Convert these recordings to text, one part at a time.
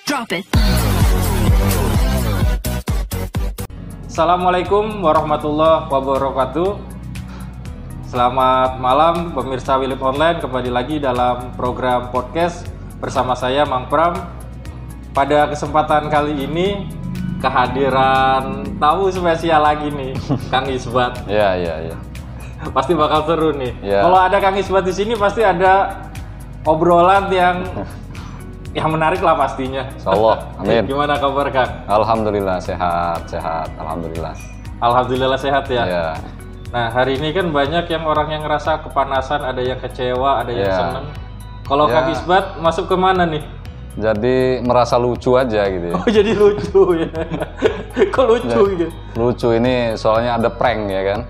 Drop it. Assalamualaikum warahmatullahi wabarakatuh. Selamat malam pemirsa Wilip Online, kembali lagi dalam program podcast bersama saya Mang Pram. Pada kesempatan kali ini kehadiran tamu spesial lagi nih, Kang Isbat. Iya. Pasti bakal seru nih. Ya. Kalau ada Kang Isbat di sini pasti ada obrolan yang menarik lah pastinya. Insyaallah, amin. Gimana kabar Kang? Alhamdulillah sehat, alhamdulillah. Alhamdulillah sehat ya. Iya. Nah, hari ini kan banyak yang orang yang ngerasa kepanasan, ada yang kecewa, ada yang Ya. seneng. Kalau Ya. Kang Isbat masuk ke mana nih? Jadi merasa lucu aja gitu ya. Oh, jadi lucu ya. Kok lucu gitu? Lucu ini soalnya ada prank ya kan.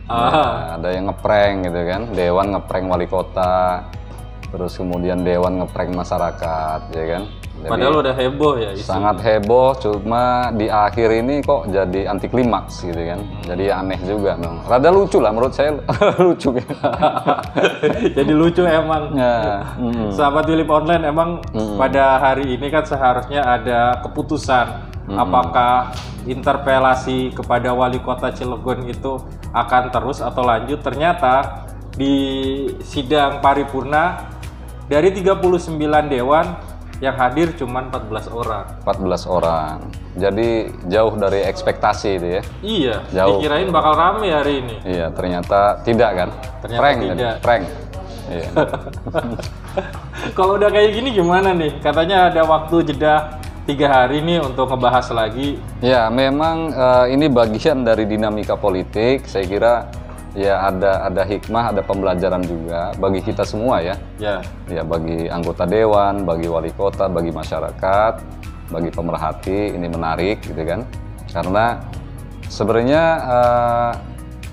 Nah, ada yang ngeprank gitu kan. Dewan ngeprank wali kota. Terus kemudian Dewan ngeprank masyarakat ya kan. Jadi, Padahal udah heboh ya isi. sangat heboh, cuma di akhir ini kok jadi anti klimaks gitu kan. Jadi aneh juga memang. Rada lucu lah menurut saya. Lucu gitu. Jadi lucu emang. Ya, Sahabat Wilip Online, emang pada hari ini kan seharusnya ada keputusan apakah interpelasi kepada wali kota Cilegon itu akan terus atau lanjut. Ternyata di sidang paripurna dari 39 dewan yang hadir cuma 14 orang. 14 orang. Jadi jauh dari ekspektasi itu ya. Iya, Jauh. dikirain bakal rame hari ini. Iya, ternyata tidak kan? Ternyata Prank tidak. tadi, prank. Iya. Kalau udah kayak gini gimana nih? Katanya ada waktu jeda 3 hari nih untuk ngebahas lagi. Ya, memang ini bagian dari dinamika politik. Saya kira ya ada hikmah, ada pembelajaran juga bagi kita semua ya. Ya, Ya, bagi anggota dewan, bagi wali kota, bagi masyarakat, bagi pemerhati, ini menarik gitu kan. Karena sebenarnya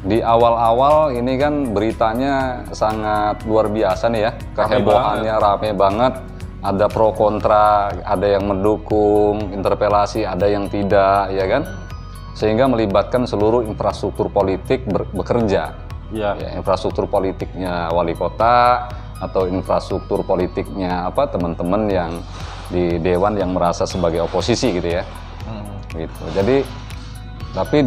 di awal-awal ini kan beritanya sangat luar biasa nih ya. Kehebohannya rame banget. Ada pro kontra, ada yang mendukung interpelasi, ada yang tidak ya kan. Sehingga melibatkan seluruh infrastruktur politik bekerja. ya. Ya, infrastruktur politiknya wali kota atau infrastruktur politiknya teman-teman yang di dewan yang merasa sebagai oposisi gitu ya. Gitu. Jadi tapi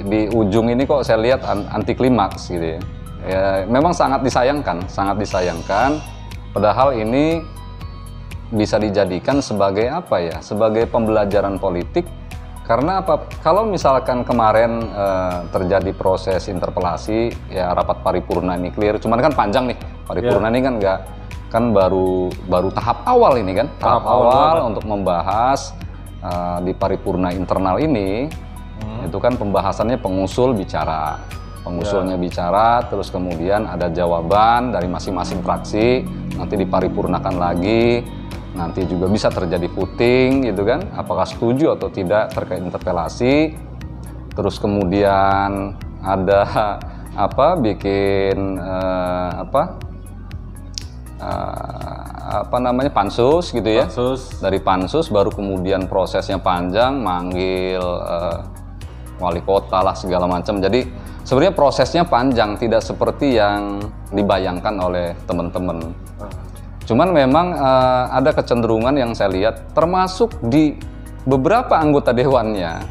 di ujung ini kok saya lihat anti klimaks gitu ya. Ya memang sangat disayangkan. Padahal ini bisa dijadikan sebagai sebagai pembelajaran politik. Karena kalau misalkan kemarin terjadi proses interpelasi, ya rapat paripurna ini clear, cuman kan panjang nih paripurna ini kan baru tahap awal ini kan, tahap awal untuk membahas di paripurna internal ini, itu kan pembahasannya pengusulnya bicara, terus kemudian ada jawaban dari masing-masing fraksi, nanti diparipurnakan lagi. Nanti juga bisa terjadi voting gitu kan, apakah setuju atau tidak terkait interpelasi. Terus kemudian ada pansus gitu ya. Dari pansus baru kemudian prosesnya panjang, manggil wali kota lah segala macam. Jadi sebenarnya prosesnya panjang, tidak seperti yang dibayangkan oleh teman-teman. Cuman memang ada kecenderungan yang saya lihat, termasuk di beberapa anggota dewannya,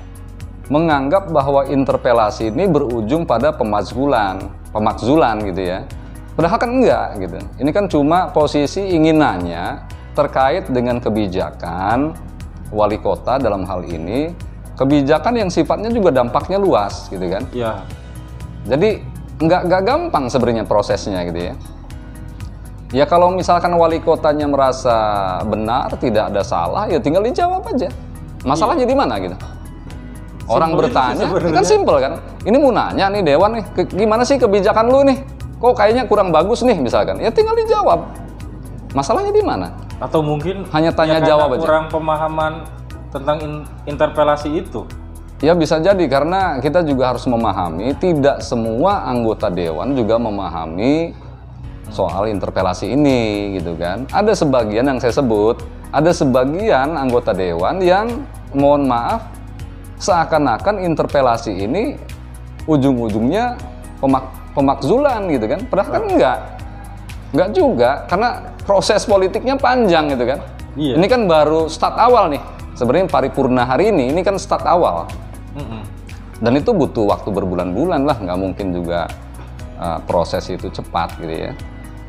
menganggap bahwa interpelasi ini berujung pada pemakzulan gitu ya. Padahal kan enggak gitu. Ini kan cuma posisi inginannya terkait dengan kebijakan wali kota dalam hal ini, kebijakan yang sifatnya juga dampaknya luas gitu kan. Iya. Jadi nggak gampang sebenarnya prosesnya gitu ya. Ya kalau misalkan wali kotanya merasa benar, tidak ada salah, ya tinggal dijawab aja. Masalahnya di mana gitu? Orang bertanya, ini kan simpel kan? Ini mau nanya nih dewan nih, gimana sih kebijakan lu nih? Kok kayaknya kurang bagus nih misalkan? Ya tinggal dijawab. Masalahnya di mana? Atau mungkin Hanya tanya jawab aja. kurang pemahaman tentang interpelasi itu. Ya bisa jadi, karena kita juga harus memahami tidak semua anggota dewan juga memahami soal interpelasi ini gitu kan. Ada sebagian yang saya sebut, ada sebagian anggota dewan yang mohon maaf seakan-akan interpelasi ini ujung-ujungnya pemakzulan gitu kan. Padahal kan enggak juga, karena proses politiknya panjang gitu kan. Iya. Ini kan baru start awal nih. Sebenarnya paripurna hari ini kan start awal. Dan itu butuh waktu berbulan-bulan lah, nggak mungkin juga proses itu cepat gitu ya.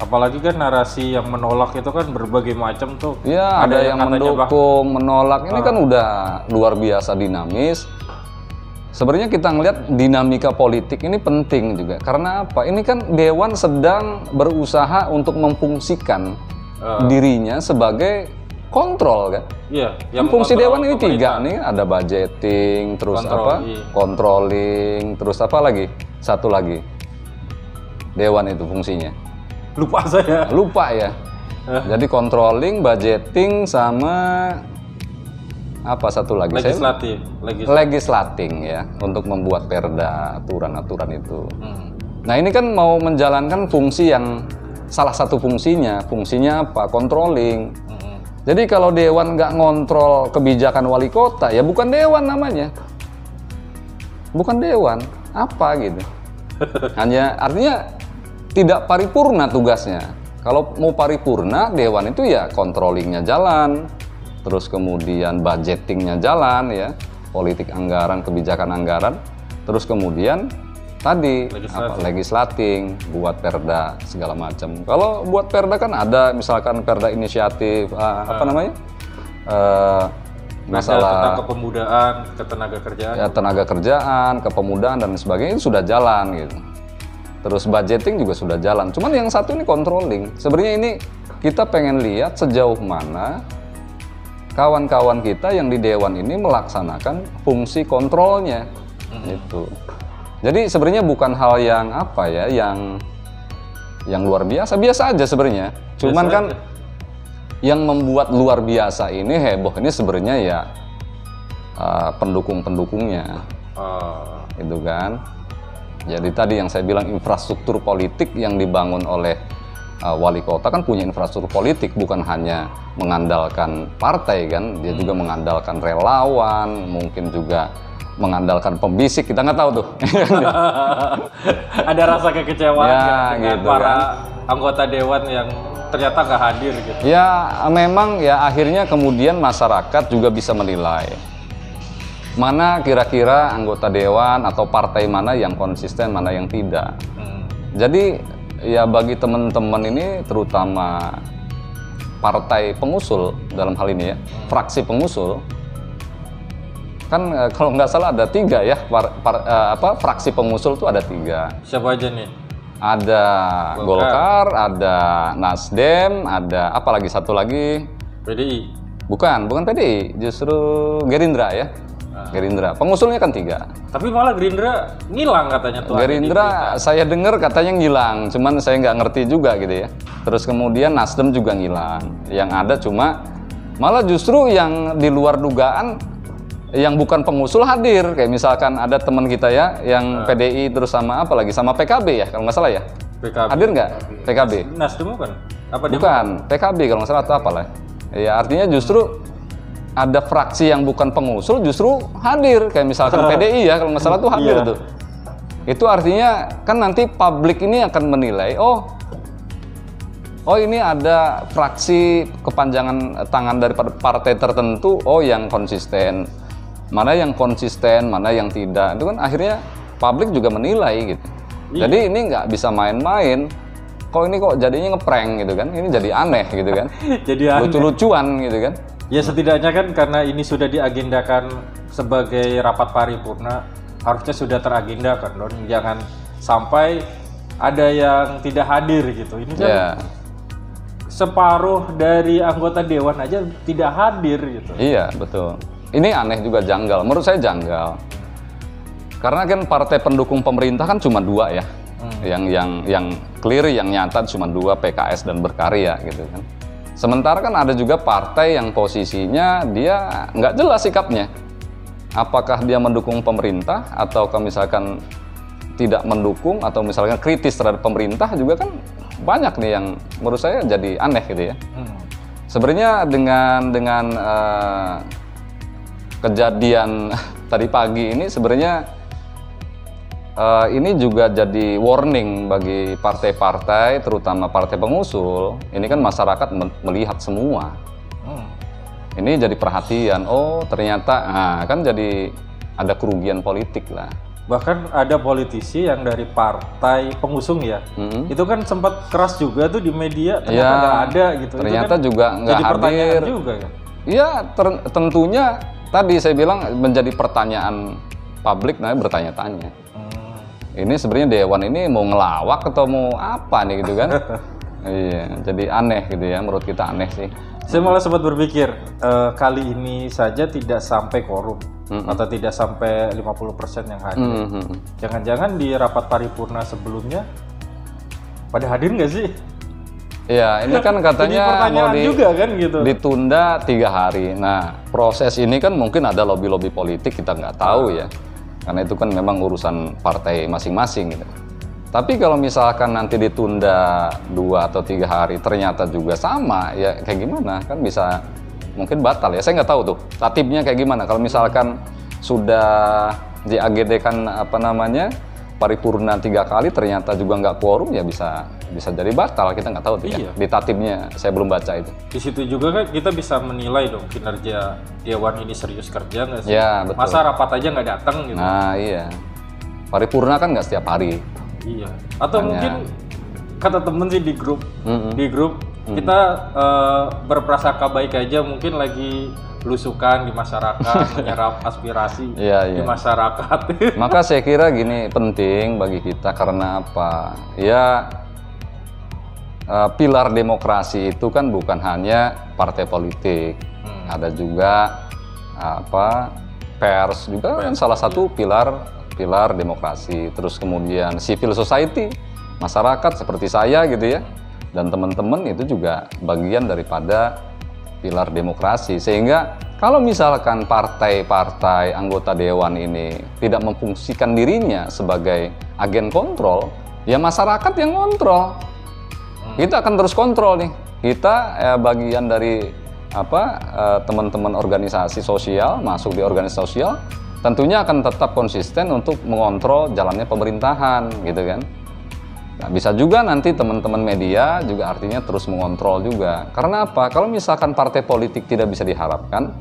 Apalagi kan narasi yang menolak itu kan berbagai macam tuh. Ya, ada yang mendukung, menolak. Ini kan udah luar biasa dinamis. Sebenarnya kita ngelihat dinamika politik ini penting juga. Karena apa? Ini kan Dewan sedang berusaha untuk memfungsikan dirinya sebagai kontrol kan? Iya. Fungsi Dewan ini 3 nih, ada budgeting, terus controlling, terus apa lagi? Satu lagi. Dewan itu fungsinya. Lupa saya. Lupa ya. Jadi controlling, budgeting, sama apa satu lagi? Legislating ya, untuk membuat perda, aturan-aturan itu. Nah ini kan mau menjalankan fungsi yang salah satu fungsinya apa? Controlling. Jadi kalau Dewan nggak ngontrol kebijakan wali kota, ya bukan Dewan namanya. Bukan Dewan, apa gitu. Hanya artinya tidak paripurna tugasnya. Kalau mau paripurna, Dewan itu ya controllingnya jalan, terus kemudian budgetingnya jalan ya, politik anggaran, kebijakan anggaran, terus kemudian tadi legislating, buat perda segala macam. Kalau buat perda kan ada misalkan perda inisiatif apa namanya? Masalah kepemudaan, ketenaga kerjaan. Ya, tenaga kerjaan, kepemudaan dan sebagainya itu sudah jalan gitu. Terus budgeting juga sudah jalan. Cuman yang satu ini controlling. Sebenarnya ini kita pengen lihat sejauh mana kawan-kawan kita yang di Dewan ini melaksanakan fungsi kontrolnya. Gitu. Jadi sebenarnya bukan hal yang apa ya, yang luar biasa, biasa aja sebenarnya. Cuman kan yang membuat luar biasa ini heboh ini sebenarnya ya pendukung-pendukungnya, itu kan. Jadi tadi yang saya bilang infrastruktur politik yang dibangun oleh wali kota kan punya infrastruktur politik, bukan hanya mengandalkan partai kan, dia juga mengandalkan relawan, mungkin juga mengandalkan pembisik, kita nggak tahu tuh. Ada rasa kekecewaan ya, dengan gitu, para kan? Anggota Dewan yang ternyata nggak hadir gitu. Ya memang ya akhirnya kemudian masyarakat juga bisa menilai mana kira-kira anggota Dewan atau partai mana yang konsisten, mana yang tidak. Jadi ya bagi teman-teman ini terutama partai pengusul dalam hal ini ya, fraksi pengusul, kan kalau nggak salah ada 3 ya, fraksi pengusul tuh ada 3. Siapa aja nih? Ada Golkar, ada Nasdem, ada apa lagi, satu lagi? PDI. Bukan PDI, justru Gerindra ya. Gerindra, pengusulnya kan 3. Tapi malah Gerindra ngilang katanya tuh. Gerindra saya dengar katanya ngilang, cuman saya nggak ngerti juga gitu ya. Terus kemudian Nasdem juga ngilang. Yang ada cuma malah justru yang di luar dugaan, yang bukan pengusul hadir, kayak misalkan ada teman kita ya yang PDI terus sama apa lagi, sama PKB ya kalau nggak salah ya. PKB. Hadir nggak PKB? Nasdem bukan? Apa bukan, PKB kalau nggak salah atau apalah. Ya artinya justru ada fraksi yang bukan pengusul justru hadir, kayak misalkan PDI ya kalau nggak salah tuh hadir tuh. Itu artinya kan nanti publik ini akan menilai, oh ini ada fraksi kepanjangan tangan dari partai tertentu, oh yang konsisten. Mana yang konsisten, mana yang tidak. Itu kan akhirnya publik juga menilai gitu. Jadi ini nggak bisa main-main. Kok jadinya ngeprank gitu kan. Ini jadi aneh gitu kan. Jadi aneh. Lucu-lucuan gitu kan. Ya setidaknya kan karena ini sudah diagendakan sebagai rapat paripurna, harusnya sudah teragendakan Don. Jangan sampai ada yang tidak hadir gitu. Ini kan separuh dari anggota Dewan aja tidak hadir gitu. Iya, betul. Ini aneh juga, janggal. Menurut saya janggal. Karena kan partai pendukung pemerintah kan cuma 2 ya. Yang clear, yang nyata cuma 2, PKS dan Berkarya gitu kan. Sementara kan ada juga partai yang posisinya dia nggak jelas sikapnya. Apakah dia mendukung pemerintah atau misalkan tidak mendukung atau misalkan kritis terhadap pemerintah, juga kan banyak nih yang menurut saya jadi aneh gitu ya. Sebenarnya dengan kejadian tadi pagi ini sebenarnya ini juga jadi warning bagi partai-partai, terutama partai pengusul. Ini kan masyarakat melihat semua. Ini jadi perhatian, oh ternyata, nah kan jadi ada kerugian politik lah. Bahkan ada politisi yang dari partai pengusung ya, itu kan sempat keras juga tuh di media, ternyata nggak ada gitu. Ternyata kan juga nggak jadi pertanyaan hadir. juga ya. Iya, tentunya tadi saya bilang menjadi pertanyaan publik, nah bertanya-tanya. Ini sebenarnya Dewan ini mau ngelawak atau mau apa nih gitu kan? Iya, jadi aneh gitu ya, menurut kita aneh sih. Saya malah sempat berpikir kali ini saja tidak sampai quorum atau tidak sampai 50% yang hadir. Jangan-jangan di rapat paripurna sebelumnya pada hadir nggak sih? Iya, ini kan katanya mau juga kan gitu. Ditunda 3 hari. Nah, proses ini kan mungkin ada lobby-lobby politik, kita nggak tahu ya. Karena itu kan memang urusan partai masing-masing gitu. Tapi kalau misalkan nanti ditunda 2 atau 3 hari ternyata juga sama, ya kayak gimana? Kan bisa mungkin batal ya. Saya nggak tahu tuh tatibnya kayak gimana. Kalau misalkan sudah diagendakan paripurna 3 kali ternyata juga nggak quorum, ya bisa jadi batal. Kita nggak tahu tuh ya. Di tatibnya saya belum baca itu. Di situ juga kan kita bisa menilai dong kinerja Dewan ini serius kerja nggak sih? Ya, betul. Masa rapat aja nggak datang gitu? Nah iya. Paripurna kan nggak setiap hari. Iya. Atau mungkin kata temen sih di grup, kita berprasangka baik aja, mungkin lagi belusukan di masyarakat, menyerap aspirasi di masyarakat. Maka saya kira gini, penting bagi kita karena apa? Ya pilar demokrasi itu kan bukan hanya partai politik, ada juga pers juga kan salah satu pilar demokrasi. Terus kemudian civil society, masyarakat seperti saya gitu ya, dan teman-teman itu juga bagian daripada pilar demokrasi. Sehingga kalau misalkan partai-partai anggota Dewan ini tidak memfungsikan dirinya sebagai agen kontrol, ya masyarakat yang kontrol. Kita akan terus kontrol nih. Kita bagian dari teman-teman organisasi sosial, masuk di organisasi sosial, tentunya akan tetap konsisten untuk mengontrol jalannya pemerintahan gitu kan. Nah, bisa juga nanti teman-teman media juga artinya terus mengontrol juga. Karena apa? Kalau misalkan partai politik tidak bisa diharapkan,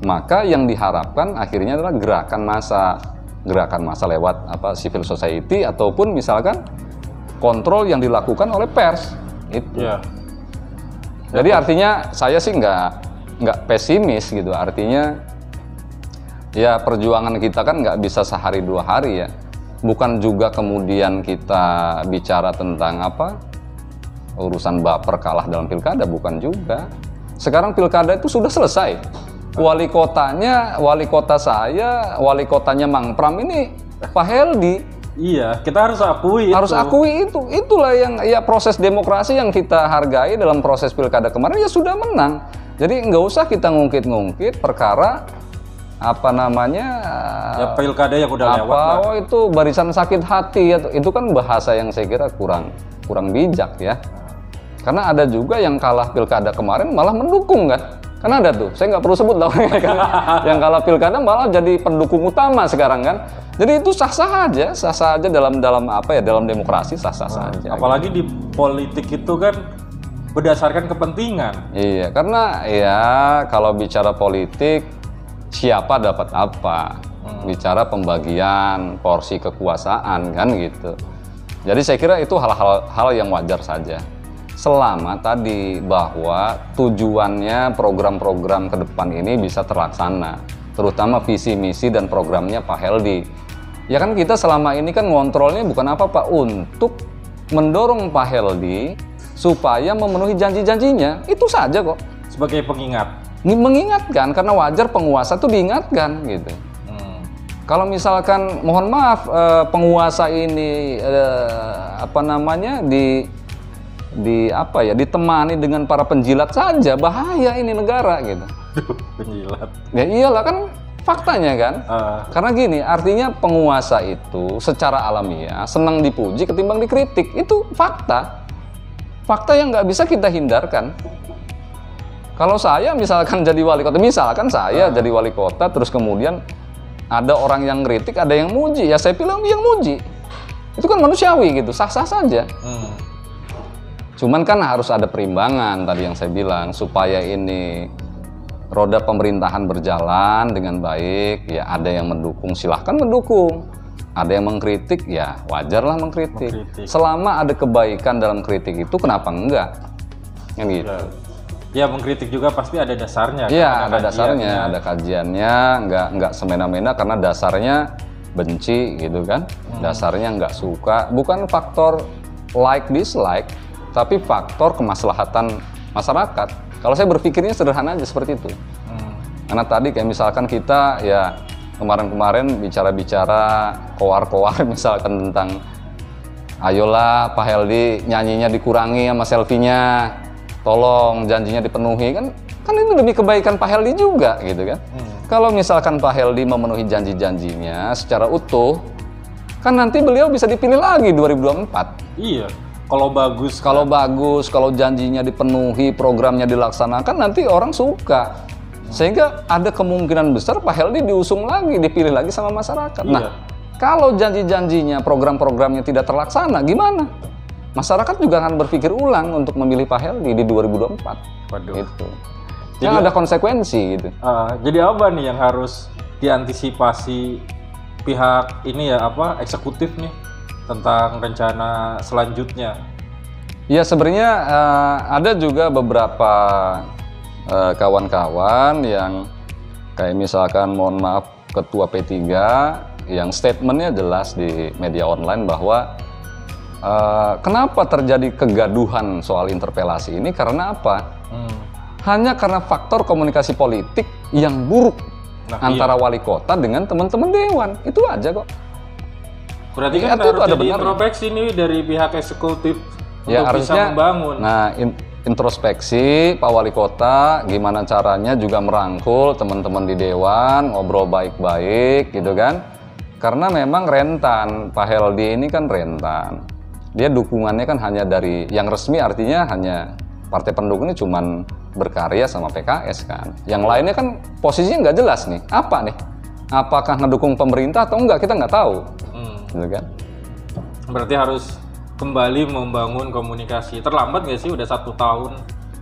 maka yang diharapkan akhirnya adalah gerakan massa lewat civil society ataupun misalkan kontrol yang dilakukan oleh pers itu. Jadi artinya saya sih nggak pesimis gitu. Artinya ya perjuangan kita kan nggak bisa sehari 2 hari ya. Bukan juga kemudian kita bicara tentang urusan baper kalah dalam pilkada, bukan juga. Sekarang pilkada itu sudah selesai. Wali kotanya wali kotanya Mang Pram ini Pak Heldi. Iya, kita harus akui itu. Itulah yang proses demokrasi yang kita hargai dalam proses pilkada kemarin ya sudah menang. Jadi nggak usah kita ngungkit-ngungkit perkara pilkada yang udah lewat itu barisan sakit hati ya, itu kan bahasa yang saya kira kurang bijak ya. Karena ada juga yang kalah pilkada kemarin malah mendukung kan ada tuh, saya nggak perlu sebut lah kan. Yang kalah pilkada malah jadi pendukung utama sekarang kan. Jadi itu sah-sah aja dalam demokrasi sah-sah saja. Apalagi di politik itu kan berdasarkan kepentingan. Iya, karena ya kalau bicara politik siapa dapat apa, bicara pembagian porsi kekuasaan kan gitu. Jadi saya kira itu hal yang wajar saja. Selama tadi bahwa tujuannya program-program ke depan ini bisa terlaksana, terutama visi misi dan programnya Pak Heldi. Ya kan kita selama ini kan ngontrolnya bukan apa-apa, untuk mendorong Pak Heldi supaya memenuhi janji-janjinya, itu saja kok. Sebagai pengingat. Mengingatkan, karena wajar penguasa itu diingatkan gitu. Kalau misalkan mohon maaf penguasa ini ditemani dengan para penjilat saja, bahaya ini negara gitu. Penjilat. Ya iyalah kan faktanya kan. Karena gini, artinya penguasa itu secara alamiah senang dipuji ketimbang dikritik. Itu fakta. Fakta yang nggak bisa kita hindarkan. Kalau saya misalkan jadi wali kota, jadi wali kota, terus kemudian ada orang yang kritik, ada yang muji, ya saya bilang yang muji. Itu kan manusiawi gitu, sah-sah saja. Cuman kan harus ada perimbangan tadi yang saya bilang, supaya ini roda pemerintahan berjalan dengan baik, ya ada yang mendukung, silahkan mendukung. Ada yang mengkritik, ya wajarlah mengkritik. Selama ada kebaikan dalam kritik itu, kenapa enggak? Kan gitu. Ya mengkritik juga pasti ada dasarnya. Iya, ada dasarnya, ada kajiannya, enggak semena-mena karena dasarnya benci gitu kan. Dasarnya enggak suka, bukan faktor like dislike, tapi faktor kemaslahatan masyarakat. Kalau saya berpikirnya sederhana aja seperti itu. Karena tadi kayak misalkan kita ya kemarin-kemarin bicara-bicara koar-koar misalkan tentang ayolah Pak Heldi nyanyinya dikurangi sama selfie-nya, tolong janjinya dipenuhi, kan itu demi kebaikan Pak Heldi juga gitu kan. Kalau misalkan Pak Heldi memenuhi janji-janjinya secara utuh, kan nanti beliau bisa dipilih lagi 2024. Iya. Kalau bagus, kalau janjinya dipenuhi, programnya dilaksanakan, nanti orang suka. Sehingga ada kemungkinan besar Pak Heldi diusung lagi, dipilih lagi sama masyarakat. Iya. Nah, kalau janji-janjinya, program-programnya tidak terlaksana, gimana? Masyarakat juga akan berpikir ulang untuk memilih Pak Heldi di 2024. Waduh. Gitu. Yang ada konsekuensi gitu. Jadi apa nih yang harus diantisipasi pihak ini ya, eksekutif nih tentang rencana selanjutnya? Ya sebenarnya ada juga beberapa kawan-kawan yang kayak misalkan mohon maaf Ketua P3 yang statementnya jelas di media online bahwa kenapa terjadi kegaduhan soal interpelasi ini, karena apa? Hanya karena faktor komunikasi politik yang buruk antara wali kota dengan teman-teman dewan, itu aja kok. Berarti kan harus jadi introspeksi nih dari pihak eksekutif ya, untuk bisa membangun. Nah, introspeksi Pak Wali Kota, gimana caranya juga merangkul teman-teman di Dewan, ngobrol baik-baik gitu kan. Karena memang rentan, Pak Heldi ini kan rentan. Dia dukungannya kan hanya dari, yang resmi artinya hanya partai pendukungnya cuman berkarya sama PKS kan. Yang lainnya kan posisinya nggak jelas nih, apa nih? Apakah ngedukung pemerintah atau enggak, kita nggak tahu. Gitu kan. Berarti harus kembali membangun komunikasi. Terlambat nggak sih? Udah 1 tahun.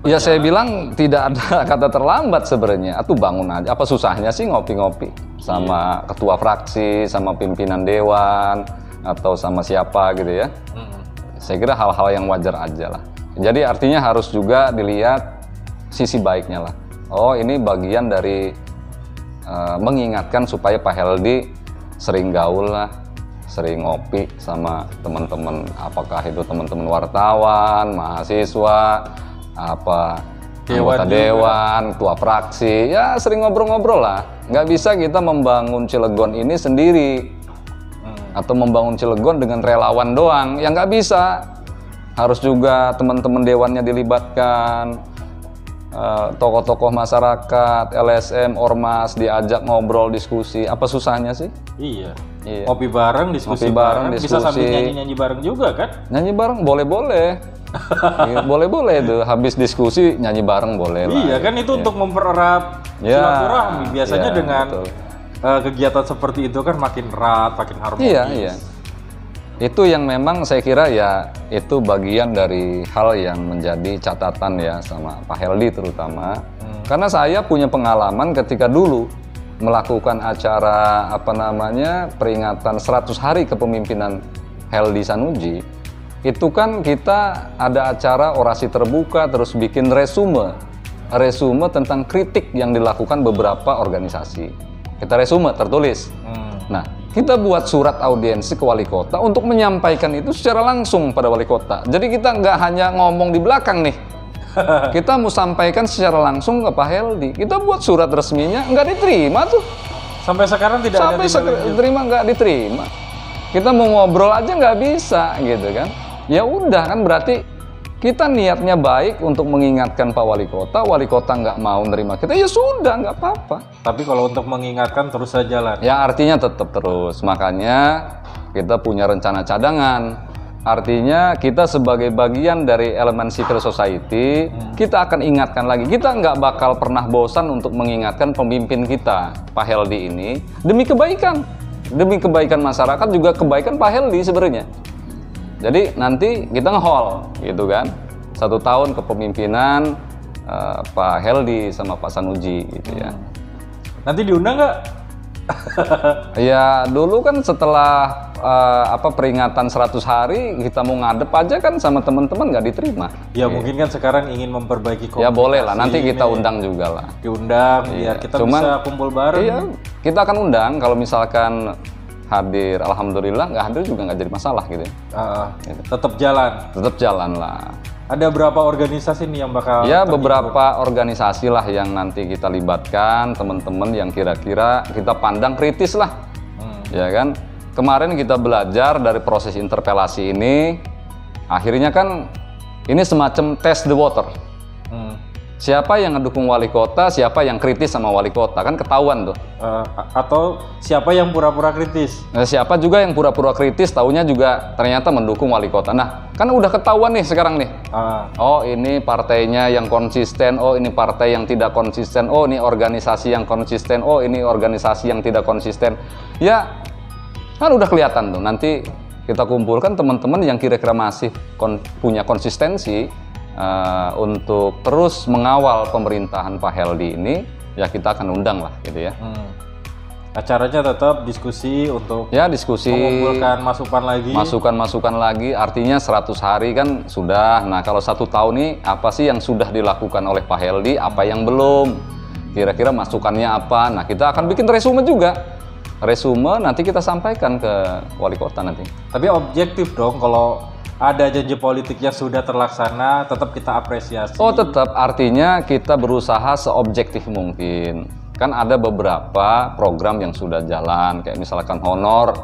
Ya saya bilang tidak ada kata terlambat sebenarnya. Atau bangun aja. Apa susahnya sih ngopi-ngopi sama ketua fraksi, sama pimpinan dewan, atau sama siapa gitu ya. Saya kira hal-hal yang wajar aja lah. Jadi artinya harus juga dilihat sisi baiknya lah. Oh ini bagian dari mengingatkan supaya Pak Heldi sering gaul lah, sering ngopi sama teman-teman, apakah itu teman-teman wartawan, mahasiswa, anggota dewan, ketua fraksi, ya sering ngobrol-ngobrol lah. Nggak bisa kita membangun Cilegon ini sendiri, atau membangun Cilegon dengan relawan doang, ya nggak bisa. Harus juga teman-teman dewannya dilibatkan, tokoh-tokoh masyarakat, LSM, Ormas diajak ngobrol, diskusi. Apa susahnya sih? Iya. Ngopi bareng, diskusi bareng, bisa sambil nyanyi-nyanyi bareng juga kan? Nyanyi bareng boleh-boleh. Boleh-boleh itu, habis diskusi nyanyi bareng boleh lah. Iya kan itu untuk mempererat silaturahmi. Biasanya dengan kegiatan seperti itu kan makin erat, makin harmonis. Iya. Itu yang memang saya kira ya itu bagian dari hal yang menjadi catatan ya sama Pak Heldi terutama. Karena saya punya pengalaman ketika dulu melakukan acara peringatan 100 hari kepemimpinan Heldi Sanuji. Itu kan kita ada acara orasi terbuka, terus bikin resume tentang kritik yang dilakukan beberapa organisasi. Kita resume tertulis. Nah, kita buat surat audiensi ke wali kota untuk menyampaikan itu secara langsung pada wali kota. Jadi kita nggak hanya ngomong di belakang nih. Kita mau sampaikan secara langsung ke Pak Heldi. Kita buat surat resminya, nggak diterima tuh. Sampai sekarang tidak ada diterima, nggak diterima. Kita mau ngobrol aja nggak bisa gitu kan. Ya udah kan berarti kita niatnya baik untuk mengingatkan Pak Wali Kota nggak mau nerima kita, ya sudah nggak apa-apa. Tapi kalau untuk mengingatkan terus saja jalan. Ya artinya tetap terus, makanya kita punya rencana cadangan. Artinya kita sebagai bagian dari elemen civil society, kita akan ingatkan lagi. Kita nggak bakal pernah bosan untuk mengingatkan pemimpin kita, Pak Heldi ini, demi kebaikan masyarakat, juga kebaikan Pak Heldi sebenarnya. Jadi nanti kita nge-haul gitu kan, 1 tahun kepemimpinan Pak Heldi sama Pak Sanuji gitu ya. Nanti diundang nggak? Ya dulu kan setelah peringatan 100 hari kita mau ngadep aja kan sama teman-teman nggak diterima. Ya mungkin kan sekarang ingin memperbaiki komunikasi. Ya boleh lah, nanti kita undang juga lah. Diundang biar kita bisa kumpul bareng. Iya, kita akan undang kalau misalkan hadir, alhamdulillah, nggak hadir juga nggak jadi masalah gitu. Gitu. Tetap jalan. Tetap jalan lah. Ada berapa organisasi nih yang bakal? Ya beberapa organisasi lah yang nanti kita libatkan, teman-teman yang kira-kira kita pandang kritis lah, ya kan? Kemarin kita belajar dari proses interpelasi ini, akhirnya kan ini semacam test the water. Siapa yang ngedukung wali kota, siapa yang kritis sama wali kota, kan ketahuan tuh. Atau siapa yang pura-pura kritis? Nah, siapa juga yang pura-pura kritis, taunya juga ternyata mendukung wali kota. Nah, kan udah ketahuan nih sekarang nih. Oh, ini partainya yang konsisten, oh ini partai yang tidak konsisten, oh ini organisasi yang konsisten, oh ini organisasi yang tidak konsisten. Ya, kan udah kelihatan tuh. Nanti kita kumpulkan teman-teman yang kira-kira masih punya konsistensi untuk terus mengawal pemerintahan Pak Heldi ini, ya kita akan undang lah gitu ya. Acaranya tetap diskusi untuk mengumpulkan masukan lagi, artinya 100 hari kan sudah. Nah kalau 1 tahun ini apa sih yang sudah dilakukan oleh Pak Heldi, apa yang belum, kira-kira masukannya apa. Nah kita akan bikin resume juga. Resume nanti kita sampaikan ke wali kota nanti. Tapi objektif dong, kalau ada janji politik yang sudah terlaksana, tetap kita apresiasi. Oh tetap, artinya kita berusaha seobjektif mungkin. Kan ada beberapa program yang sudah jalan, kayak misalkan honor,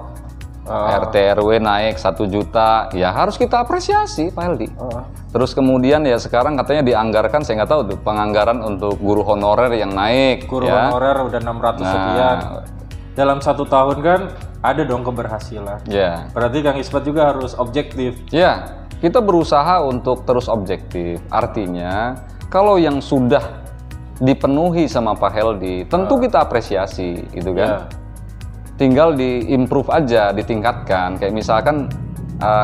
RT RW naik 1 juta, ya harus kita apresiasi Pak Heldi. Terus kemudian ya sekarang katanya dianggarkan, saya nggak tahu tuh, penganggaran untuk guru honorer yang naik. Guru honorer udah 600 sekian. Dalam 1 tahun kan ada dong keberhasilan. Berarti Kang Ismet juga harus objektif. Ya, kita berusaha untuk terus objektif. Artinya kalau yang sudah dipenuhi sama Pak Heldi, tentu kita apresiasi, gitu kan? Tinggal diimprove aja, ditingkatkan. Kayak misalkan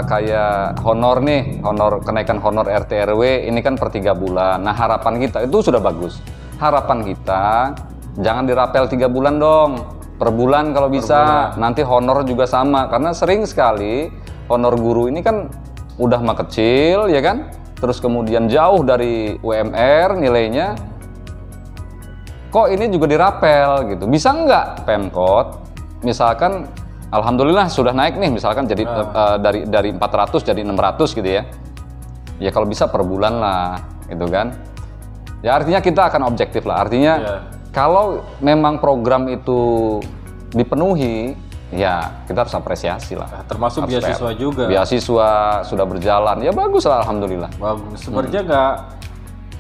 kayak honor nih, kenaikan honor RT RW ini kan per 3 bulan. Nah harapan kita itu sudah bagus. Harapan kita jangan dirapel 3 bulan dong. Per bulan kalau bisa, nanti honor juga sama, karena sering sekali honor guru ini kan udah mah kecil ya kan, terus kemudian jauh dari UMR nilainya, kok ini juga dirapel gitu. Bisa nggak Pemkot misalkan alhamdulillah sudah naik nih, misalkan jadi dari 400 jadi 600 gitu ya, ya kalau bisa per bulan lah gitu kan. Ya artinya kita akan objektif lah, artinya kalau memang program itu dipenuhi, ya kita harus apresiasi lah. Termasuk beasiswa juga. Beasiswa sudah berjalan, ya bagus lah alhamdulillah. Bagus. Sebenarnya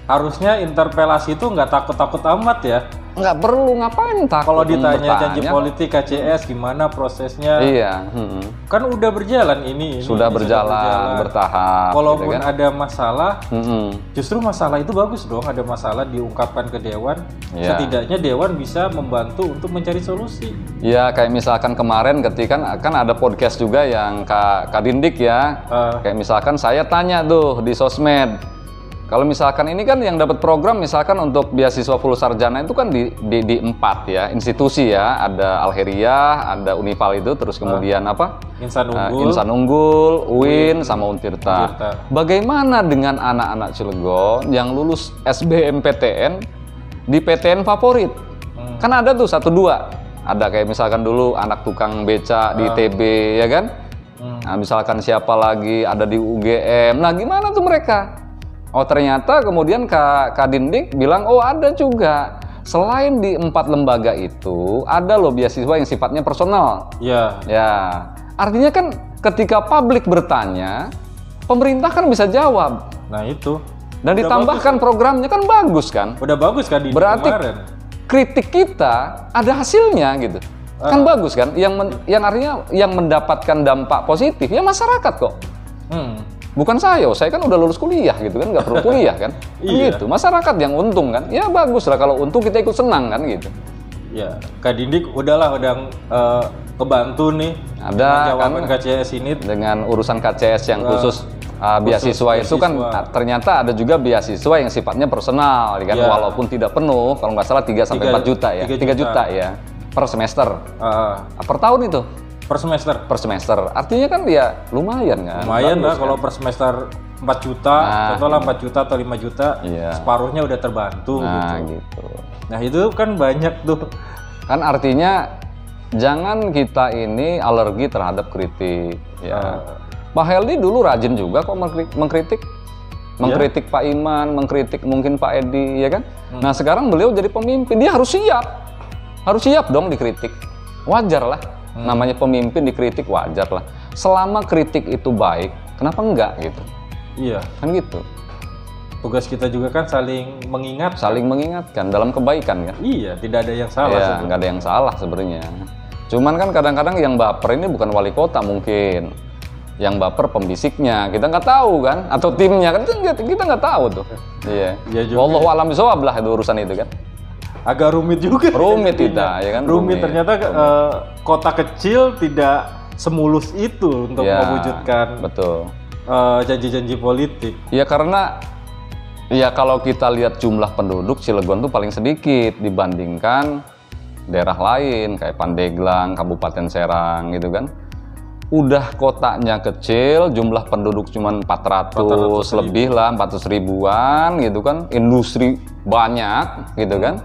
harusnya interpelasi itu nggak takut-takut amat ya. Nggak perlu, ngapain takut. Kalau ditanya janji politik KCS gimana prosesnya? Iya. Kan udah berjalan ini. Sudah berjalan, bertahap. Walaupun gitu kan? ada masalah, justru masalah itu bagus dong. Ada masalah diungkapkan ke Dewan. Setidaknya Dewan bisa membantu untuk mencari solusi. Ya kayak misalkan kemarin ketika kan ada podcast juga yang Kak Dindik ya. Kayak misalkan saya tanya tuh di sosmed. Kalau misalkan ini kan yang dapat program misalkan untuk beasiswa full sarjana itu kan di 4 ya institusi ya, ada Alheria, ada Unival itu, terus kemudian Insan Unggul, UIN sama Untirta. Bagaimana dengan anak-anak Cilegon yang lulus SBMPTN di PTN favorit? Kan ada tuh 1-2, ada kayak misalkan dulu anak tukang beca di ITB ya kan? Nah, misalkan siapa lagi ada di UGM, nah gimana tuh mereka? Oh ternyata kemudian Kak Dindik bilang, oh ada juga. Selain di 4 lembaga itu, ada loh beasiswa yang sifatnya personal. Ya, artinya kan ketika publik bertanya, pemerintah kan bisa jawab. Nah itu. Dan ditambahkan programnya kan bagus kan? Udah bagus kan di berarti kemarin. Kritik kita ada hasilnya gitu. Kan bagus kan? Yang artinya yang mendapatkan dampak positif ya masyarakat kok. Bukan saya kan udah lulus kuliah gitu kan, nggak perlu kuliah kan? Gitu, masyarakat yang untung kan? Ya bagus lah kalau untung kita ikut senang kan gitu. Ya, Kak Dindik udah kebantu nih. Ada jawaban KCS ini dengan urusan KCS yang khusus beasiswa itu kan ternyata ada juga beasiswa yang sifatnya personal, kan? Walaupun tidak penuh, kalau nggak salah 3 sampai 4 juta ya, 3 juta ya per semester, per tahun itu. Per semester. Per semester. Artinya kan dia lumayan kan? Lumayan lah kalau per semester 4 juta, contohnya 4 juta atau 5 juta, separuhnya udah terbantu gitu. Nah itu kan banyak tuh. Kan artinya jangan kita ini alergi terhadap kritik. Ya. Pak Heldi dulu rajin juga kok mengkritik. Mengkritik Pak Iman, mengkritik mungkin Pak Edi, ya kan? Nah sekarang beliau jadi pemimpin, dia harus siap. Harus siap dong dikritik. Wajar lah. Namanya pemimpin dikritik wajar lah. Selama kritik itu baik, kenapa enggak gitu? Iya. Kan gitu. Tugas kita juga kan saling mengingat. Saling mengingatkan dalam kebaikan kan? Iya, tidak ada yang salah. Iya, nggak ada yang salah sebenarnya. Cuman kan kadang-kadang yang baper ini bukan wali kota mungkin. Yang baper pembisiknya, kita nggak tahu kan? Atau timnya kan? Kita nggak tahu tuh. Iya. Wallahu a'lam bishawab lah itu urusan itu kan. Agak rumit juga. Rumit kita, ya kan? Rumit. Ternyata kota kecil tidak semulus itu untuk mewujudkan janji-janji politik. Ya karena ya kalau kita lihat jumlah penduduk Cilegon tuh paling sedikit dibandingkan daerah lain kayak Pandeglang, Kabupaten Serang gitu kan. Udah kotanya kecil, jumlah penduduk cuma 400 lebih lah, 400 ribuan gitu kan. Industri banyak gitu kan.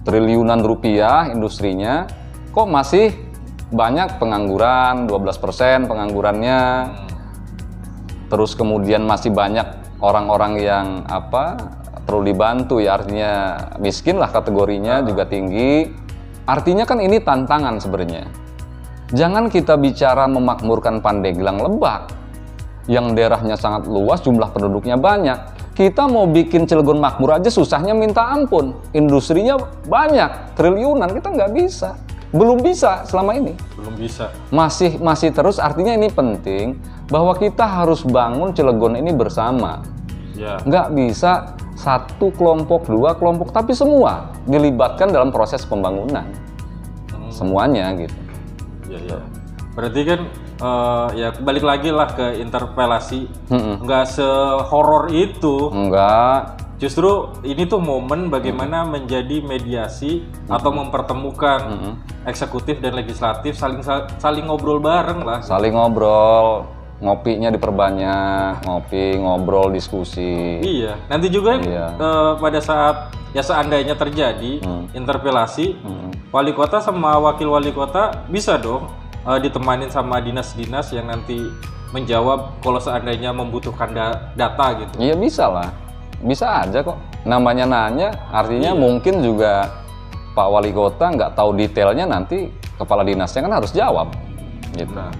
Triliunan rupiah industrinya, kok masih banyak pengangguran, 12% penganggurannya. Terus kemudian masih banyak orang-orang yang perlu dibantu ya, artinya miskin lah kategorinya juga tinggi. Artinya kan ini tantangan sebenarnya. Jangan kita bicara memakmurkan Pandeglang, Lebak yang daerahnya sangat luas, jumlah penduduknya banyak. Kita mau bikin Cilegon makmur aja susahnya minta ampun. Industrinya banyak, triliunan, kita nggak bisa. Belum bisa selama ini. Belum bisa. Masih terus, artinya ini penting bahwa kita harus bangun Cilegon ini bersama. Nggak bisa satu kelompok, 2 kelompok, tapi semua dilibatkan dalam proses pembangunan. Semuanya gitu. Ya. Berarti kan ya balik lagi lah ke interpelasi. Nggak sehoror itu. Enggak. Justru ini tuh momen bagaimana menjadi mediasi atau mempertemukan eksekutif dan legislatif, saling ngobrol bareng lah. Saling ngobrol, ngopinya diperbanyak, ngobrol, diskusi. Iya. Nanti juga pada saat ya seandainya terjadi interpelasi, wali kota sama wakil wali kota bisa dong ditemanin sama dinas-dinas yang nanti menjawab kalau seandainya membutuhkan data gitu. Iya bisa lah, bisa aja kok. Namanya nanya, artinya mungkin juga Pak Wali Kota nggak tahu detailnya, nanti kepala dinasnya kan harus jawab. Gitu. Nah,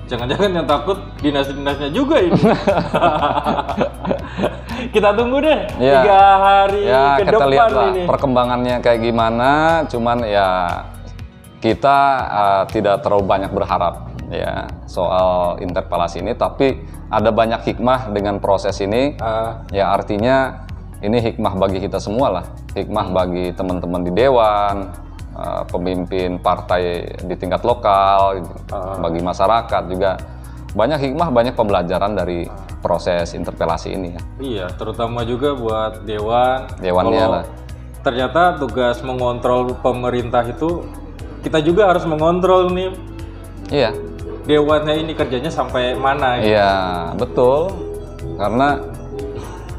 jangan-jangan yang takut dinas-dinasnya juga ini. Kita tunggu deh 3 hari ke kita depan lihat lah ini. Perkembangannya kayak gimana. Cuman ya kita tidak terlalu banyak berharap ya soal interpelasi ini, tapi ada banyak hikmah dengan proses ini. Ya artinya ini hikmah bagi kita semua lah, hikmah bagi teman-teman di dewan, pemimpin partai di tingkat lokal, bagi masyarakat juga banyak hikmah, banyak pembelajaran dari proses interpelasi ini ya. Iya, terutama juga buat dewannya lah. Ternyata tugas mengontrol pemerintah itu kita juga harus mengontrol nih. Iya. Dewannya ini kerjanya sampai mana? Gitu. Iya, betul. Karena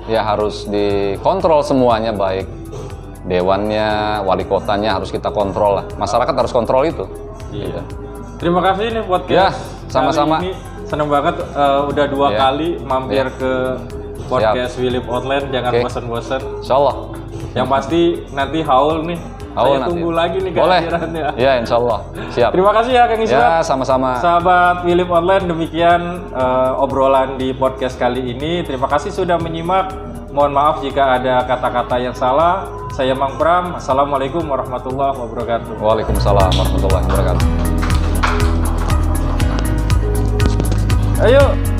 ya harus dikontrol semuanya, baik dewannya, wali kotanya harus kita kontrol lah. Masyarakat harus kontrol itu. Iya. Terima kasih nih podcast. Sama-sama. Seneng banget udah 2 kali mampir ke podcast Willip Online. Jangan bosan-bosan. Insyaallah. Yang pasti nanti haul nih. Saya tunggu lagi nih kehadirannya. Ya, insyaallah. Siap. Terima kasih ya Kang Isra. Ya, sama-sama. Sahabat Willip Online, demikian obrolan di podcast kali ini. Terima kasih sudah menyimak. Mohon maaf jika ada kata-kata yang salah. Saya Mang Pram. Assalamualaikum warahmatullahi wabarakatuh. Waalaikumsalam warahmatullahi wabarakatuh. Ayo.